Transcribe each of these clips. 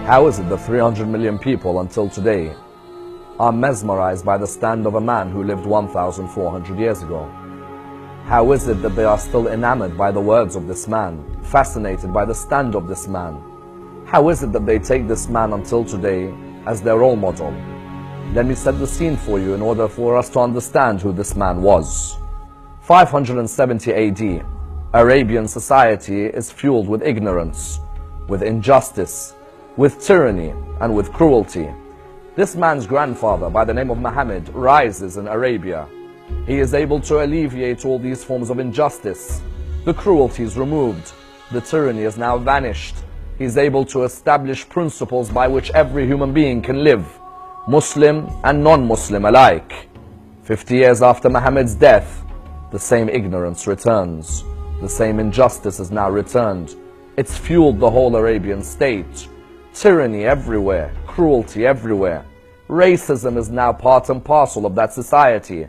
How is it that 300 million people until today are mesmerized by the stand of a man who lived 1,400 years ago? How is it that they are still enamored by the words of this man, fascinated by the stand of this man? How is it that they take this man until today as their role model? Let me set the scene for you in order for us to understand who this man was. 570 AD, Arabian society is fueled with ignorance, with injustice, with tyranny, and with cruelty. This man's grandfather, by the name of Muhammad, rises in Arabia. He is able to alleviate all these forms of injustice. The cruelty is removed. The tyranny is now vanished. He is able to establish principles by which every human being can live, Muslim and non-Muslim alike. 50 years after Muhammad's death, the same ignorance returns. The same injustice is now returned. It's fueled the whole Arabian state. Tyranny everywhere, cruelty everywhere. Racism is now part and parcel of that society.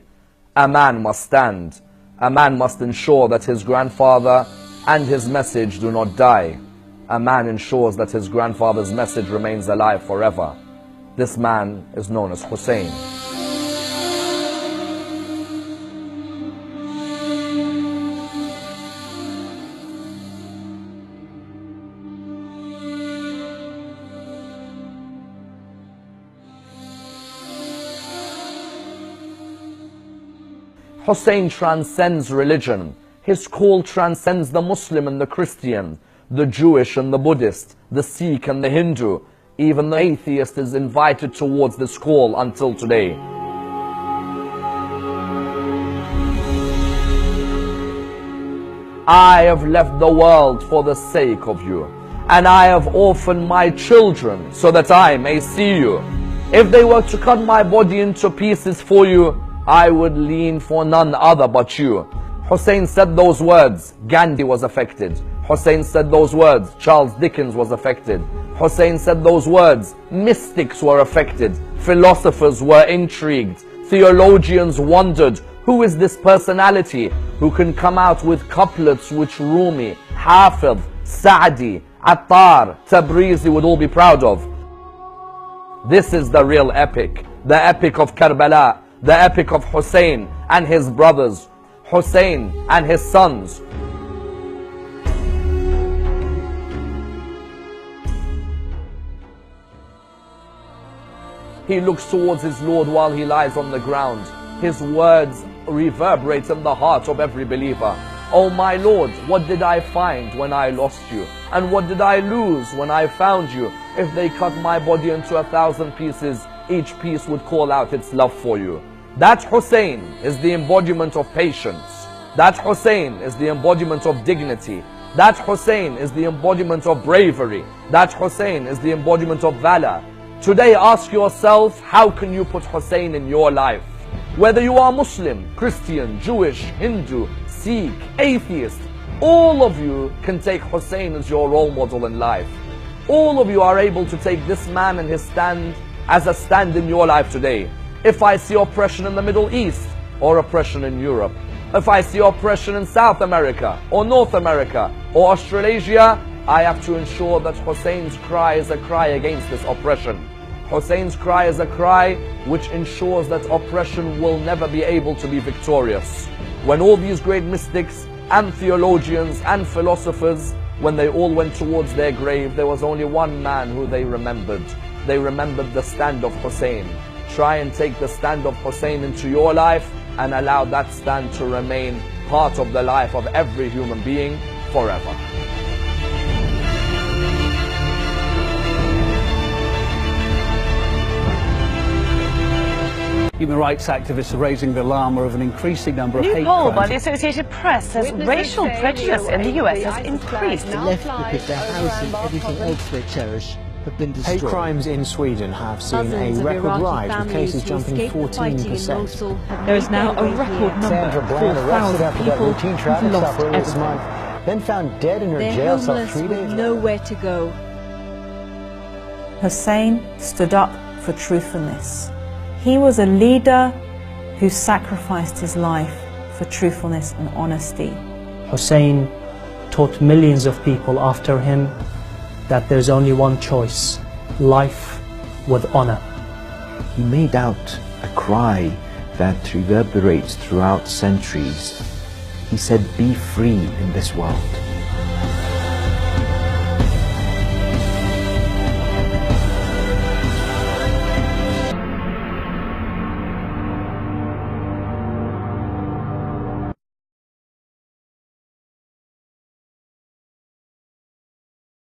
A man must stand. A man must ensure that his grandfather and his message do not die. A man ensures that his grandfather's message remains alive forever. This man is known as Hussein. Hussein transcends religion. His call transcends the Muslim and the Christian, the Jewish and the Buddhist, the Sikh and the Hindu. Even the atheist is invited towards this call until today. I have left the world for the sake of you, and I have orphaned my children so that I may see you. If they were to cut my body into pieces for you, I would lean for none other but you. Hussein said those words, Gandhi was affected. Hussein said those words, Charles Dickens was affected. Hussein said those words, mystics were affected. Philosophers were intrigued. Theologians wondered, who is this personality who can come out with couplets which Rumi, Hafiz, Sa'di, Attar, Tabrizi would all be proud of? This is the real epic, the epic of Karbala, the epic of Hussein and his brothers, Hussein and his sons. He looks towards his Lord while he lies on the ground. His words reverberate in the heart of every believer. Oh my Lord, what did I find when I lost you? And what did I lose when I found you? If they cut my body into 1,000 pieces, each piece would call out its love for you. That Hussein is the embodiment of patience. That Hussein is the embodiment of dignity. That Hussein is the embodiment of bravery. That Hussein is the embodiment of valor. Today ask yourself, how can you put Hussein in your life? Whether you are Muslim, Christian, Jewish, Hindu, Sikh, atheist, all of you can take Hussein as your role model in life. All of you are able to take this man and his stand as a stand in your life today. If I see oppression in the Middle East or oppression in Europe, if I see oppression in South America or North America or Australasia, I have to ensure that Hussein's cry is a cry against this oppression. Hussein's cry is a cry which ensures that oppression will never be able to be victorious. When all these great mystics and theologians and philosophers, when they all went towards their grave, there was only one man who they remembered. They remembered the stand of Hussein. Try and take the stand of Hussein into your life and allow that stand to remain part of the life of every human being forever. Human rights activists are raising the alarm of an increasing number of hate crimes. A new poll by the Associated Press says racial prejudice in the US has increased. The left because their house and everything else they cherish have been destroyed. Hate crimes in Sweden have seen a record rise, with cases jumping 14%. There is now a record number of 4,000 people who've lost everything. Then found dead in her jail cell 3 days with nowhere to go. Hussein stood up for truthfulness. He was a leader who sacrificed his life for truthfulness and honesty. Hussein taught millions of people after him that there's only one choice, life with honor. He made out a cry that reverberates throughout centuries. He said, "Be free in this world."